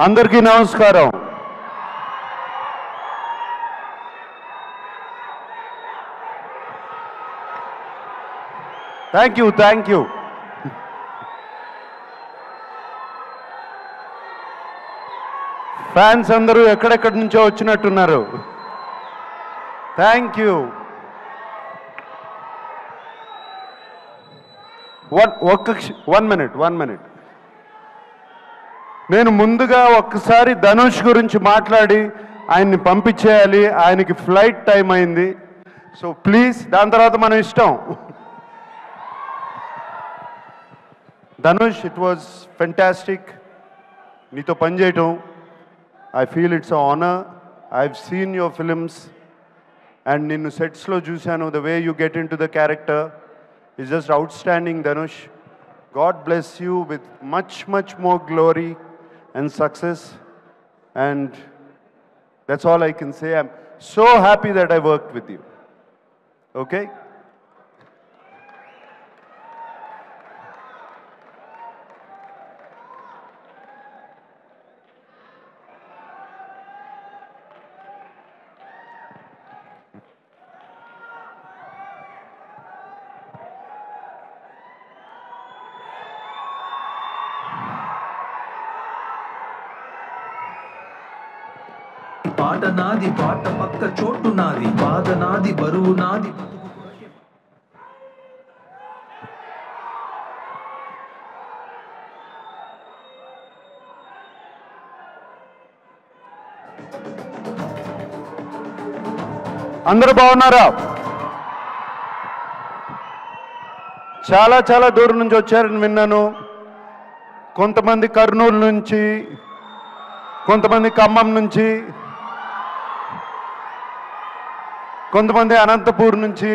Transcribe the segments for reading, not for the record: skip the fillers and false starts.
అందరికీ నమస్కారం. Thank you. Fans అందరూ ఎక్కడెక్కడి నుంచో వచ్చినట్టున్నారు. Thank you. One minute. నేను ముందుగా ఒక్కసారి ధనుష్ గురించి మాట్లాడి ఆయన్ని పంపించేయాలి. ఆయనకి ఫ్లైట్ టైం అయింది. సో ప్లీజ్, దాని తర్వాత మనం ఇష్టం. ధనుష్, ఇట్ వాజ్ ఫెంటాస్టిక్ నీతో పనిచేయటం. I feel it's an honor. I've seen your films and ninnu sets lo chusanu. The way you get into the character is just outstanding, Dhanush. God bless you with much more glory and success, and that's all I can say. I'm so happy that I worked with you. Okay? పాట నాది, పాట పక్క చోటు నాది, బాధ నాది, బరువు నాది. అందరూ బాగున్నారా? చాలా దూరం నుంచి వచ్చారని విన్నాను. కొంతమంది కర్నూలు నుంచి, కొంతమంది ఖమ్మం నుంచి, కొంతమంది అనంతపూర్ నుంచి,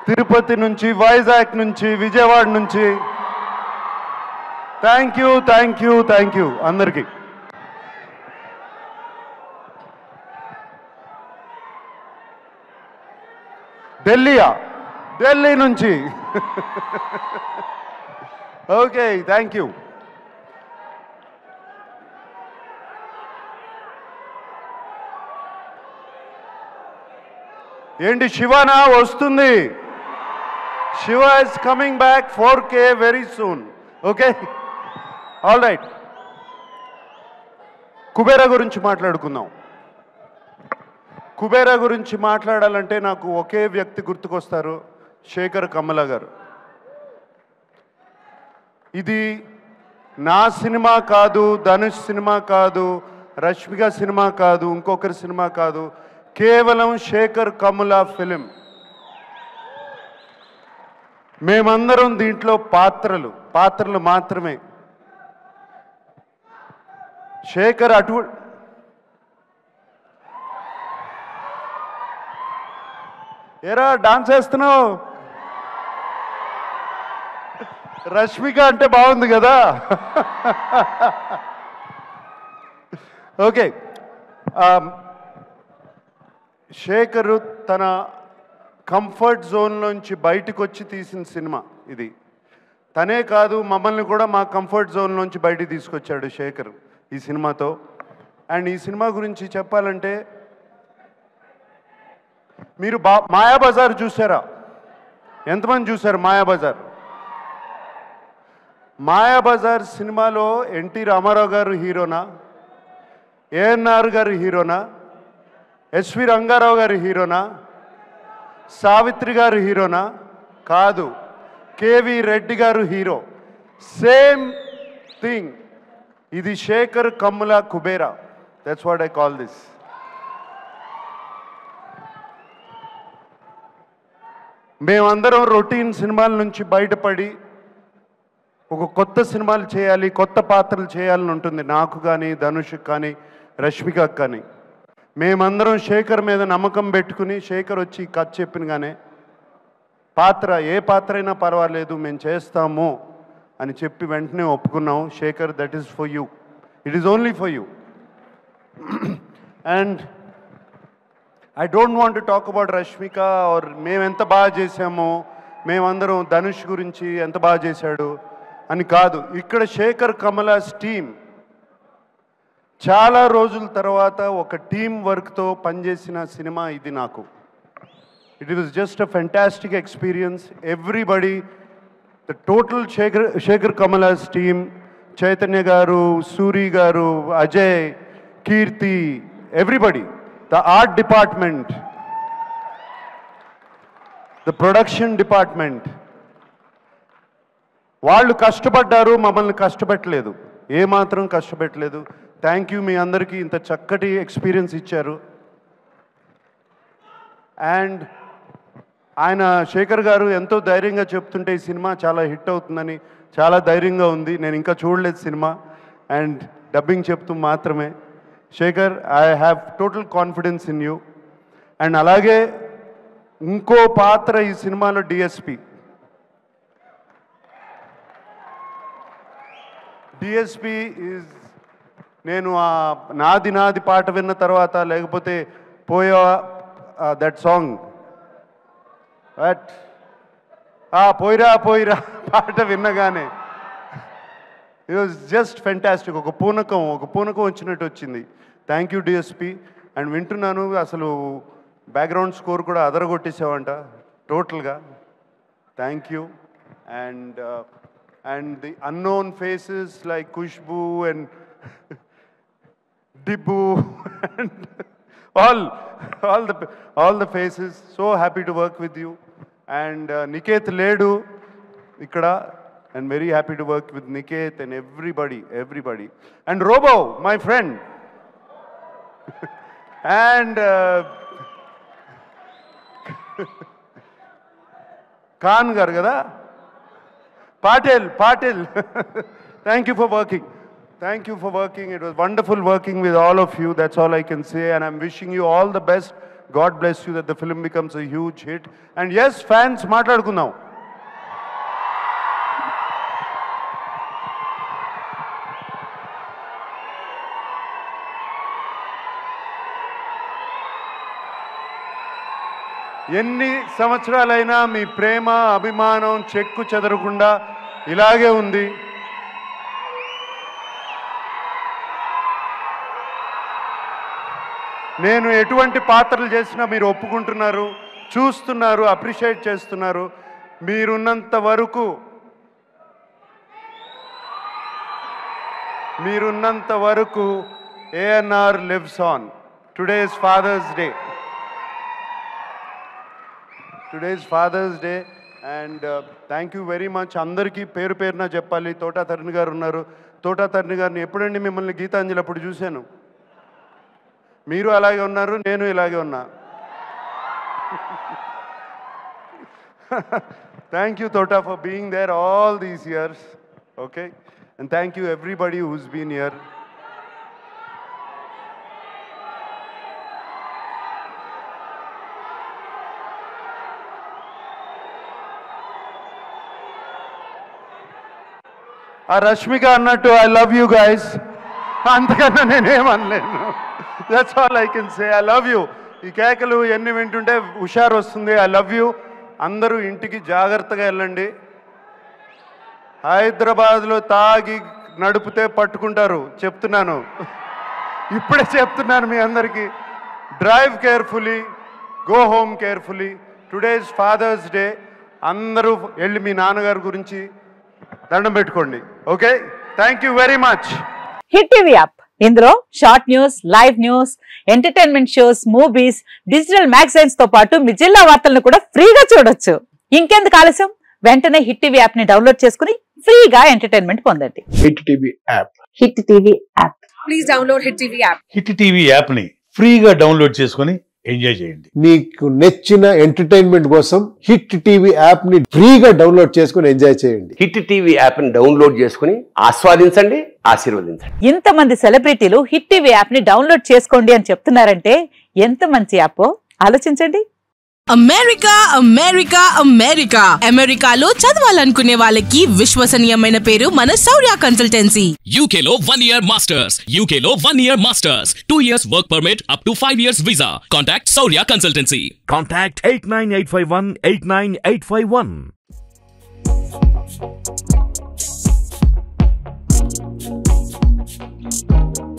తిరుపతి నుంచి, వైజాగ్ నుంచి, విజయవాడ నుంచి. థ్యాంక్ యూ అందరికీ. ఢిల్లీ నుంచి. Okay, thank you. ఏంటి శివనా వస్తుంది? Shiva is coming back 4K very soon. Okay, all right. Kubera గురించి మాట్లాడుకుందాం. కుబేరా గురించి మాట్లాడాలంటే నాకు ఒకే వ్యక్తి గుర్తుకొస్తారు, శేఖర్ కమ్ముల గారు. ఇది నా సినిమా కాదు, ధనుష్ సినిమా కాదు, రష్మిక సినిమా కాదు, ఇంకొకరి సినిమా కాదు, కేవలం శేఖర్ కమ్ముల ఫిలిం. మేమందరం దీంట్లో పాత్రలు మాత్రమే. శేఖర్ ఏరా డాన్స్ వేస్తున్నావు? రష్మిక అంటే బాగుంది కదా. ఓకే, శేఖర్ తన కంఫర్ట్ జోన్లోంచి బయటకు వచ్చి తీసిన సినిమా ఇది. తనే కాదు, మమ్మల్ని కూడా మా కంఫర్ట్ జోన్లోంచి బయటికి తీసుకొచ్చాడు శేఖర్ ఈ సినిమాతో. అండ్ ఈ సినిమా గురించి చెప్పాలంటే, మీరు మాయాబజార్ చూసారా? ఎంతమంది చూశారు మాయాబజార్? మాయాబజార్ సినిమాలో ఎన్టీ రామారావు గారు హీరోనా, ఏఎన్ఆర్ గారు హీరోనా, ఎస్వి రంగారావు గారు హీరోనా, సావిత్రి గారు హీరోనా? కాదు, కేవి రెడ్డి గారు హీరో. Same thing. ఇది Sekhar Kammula Kubera. That's what I call this. మేమందరం రొటీన్ సినిమాల నుంచి బయటపడి ఒక కొత్త సినిమాలు చేయాలి, కొత్త పాత్రలు చేయాలని ఉంటుంది నాకు కానీ, ధనుష్కి కానీ, రష్మికకు కానీ. మేమందరం శేఖర్ మీద నమ్మకం పెట్టుకుని, శేఖర్ వచ్చి కథ చెప్పినగానే ఏ పాత్ర అయినా పర్వాలేదు మేము చేస్తాము అని చెప్పి వెంటనే ఒప్పుకున్నాం. Sekhar, that is for you, it is only for you. And I don't want to talk about Rashmika or మేము ఎంత బాగా చేసామో, మేమందరం ధనుష్ గురించి ఎంత బాగా చేశాడు. అని కాదు, ఇక్కడ శేఖర్ కమలాస్ టీమ్ చాలా రోజుల తర్వాత ఒక టీం వర్క్తో పనిచేసిన సినిమా ఇది నాకు. It was just a fantastic experience. Everybody, the total Sekhar Kammula's team, Chaitanya గారు, సూరి గారు, Ajay, Keerthi, everybody, the art department, the production department, వాళ్ళు కష్టపడ్డారు, మమ్మల్ని కష్టపెట్టలేదు, ఏమాత్రం కష్టపెట్టలేదు. Thank you. మీ అందరికీ ఇంత చక్కటి ఎక్స్పీరియన్స్ ఇచ్చారు. అండ్ ఆయన శేఖర్ గారు ఎంతో ధైర్యంగా చెప్తుంటే ఈ సినిమా చాలా హిట్ అవుతుందని చాలా ధైర్యంగా ఉంది. నేను ఇంకా చూడలేదు సినిమా, అండ్ డబ్బింగ్ చెప్తూ మాత్రమే. Shekhar, I have total confidence in you. And అలాగే ఇంకో పాత్ర ఈ సినిమాలో డిఎస్పి. డిఎస్పి ఈజ్, నేను ఆ నాది నాది పాట విన్న తర్వాత, లేకపోతే పోయా దట్ సాంగ్, పోయిరా పోయిరా పాట విన్నగానే ఇట్ వాజ్ జస్ట్ ఫెంటాస్టిక్. ఒక పూనకం వచ్చినట్టు వచ్చింది. Thank you DSP. అండ్ వింటున్నాను, అసలు బ్యాక్గ్రౌండ్ స్కోర్ కూడా అదరగొట్టేసావంట టోటల్గా. Thank you. And the unknown faces like Khushbu and Dibbu and all the faces. So happy to work with you. And Niket Ledu ikkada, and very happy to work with Niket and everybody. And Robo, my friend. And Khan gar kada, Patil. Thank you for working. Thank you for working. It was wonderful working with all of you. That's all I can say. And I'm wishing you all the best. God bless you, that the film becomes a huge hit. And yes, fans, maatladukundaam. ఎన్ని సంవత్సరాలైనా మీ ప్రేమ, అభిమానం చెక్కు చెదరకుండా ఇలాగే ఉంది. నేను ఎటువంటి పాత్రలు చేసినా మీరు ఒప్పుకుంటున్నారు, చూస్తున్నారు, అప్రిషియేట్ చేస్తున్నారు. మీరున్నంత వరకు ANR lives on. Today is Father's Day. And thank you very much. అందరికీ పేరు పేరున చెప్పాలి. తోటా తరుణ్ గారు ఉన్నారు. తోటా తరుణ్ గారిని ఎప్పుడండి మిమ్మల్ని గీతాంజలి అప్పుడు చూశాను. మీరు అలాగే ఉన్నారు, నేను ఇలాగే ఉన్నా. Thank you Thota for being there all these years. Okay, and thank you everybody who's been here. ఆ రష్మిక అన్నట్టు ఐ లవ్ యూ గైస్, అంతకన్నా నేనేమనలేను. That's all I can say. I love you. ఈ కేకలు ఎన్ని వింటుంటే హుషారు వస్తుంది. I love you. అందరూ ఇంటికి జాగ్రత్తగా వెళ్ళండి. హైదరాబాద్లో తాగి నడిపితే పట్టుకుంటారు, చెప్తున్నాను, ఇప్పుడే చెప్తున్నాను మీ అందరికీ. Drive carefully, go home carefully. Today is Father's Day. అందరూ వెళ్ళి మీ నాన్నగారి గురించి దండం పెట్టుకోండి. Okay, thank you very much. Hit TV app, ఇందులో short news, live news, entertainment shows, movies, digital magazines తో పాటు మీ జిల్లా వార్తలను కూడా ఫ్రీగా చూడొచ్చు. ఇంకెందుకు ఆలస్యం, వెంటనే హిట్ టీవీ యాప్ ని డౌన్లోడ్ చేసుకుని ఫ్రీగా ఎంటర్టైన్మెంట్ పొందండి. Hit TV app. Hit TV app. Please download hit TV app. Hit TV app ని ఫ్రీగా డౌన్లోడ్ చేసుకుని ఎంజాయ్ చేయండి. మీకు నచ్చిన ఎంటర్టైన్మెంట్ కోసం హిట్ టీవీ యాప్ ని ఫ్రీగా డౌన్లోడ్ చేసుకుని ఎంజాయ్ చేయండి. హిట్ టీవీ యాప్ ని డౌన్లోడ్ చేసుకుని ఆస్వాదించండి, ఆశీర్వదించండి. ఇంతమంది సెలబ్రిటీలు హిట్ టీవీ యాప్ ని డౌన్లోడ్ చేసుకోండి అని చెప్తున్నారంటే ఎంత మంచి యాప్ ఆలోచించండి. అమెరికా అమెరికా అమెరికా అమెరికాలో చదవాలనుకునే వాళ్ళకి విశ్వసనీయమైన పేరు మన శౌర్య కన్సల్టెన్సీ. UK లో 1 year masters, UK లో 1 year masters, 2 years work permit up to 5 years visa. Contact Shaurya Consultancy. Contact 89851 89851. నమస్తే.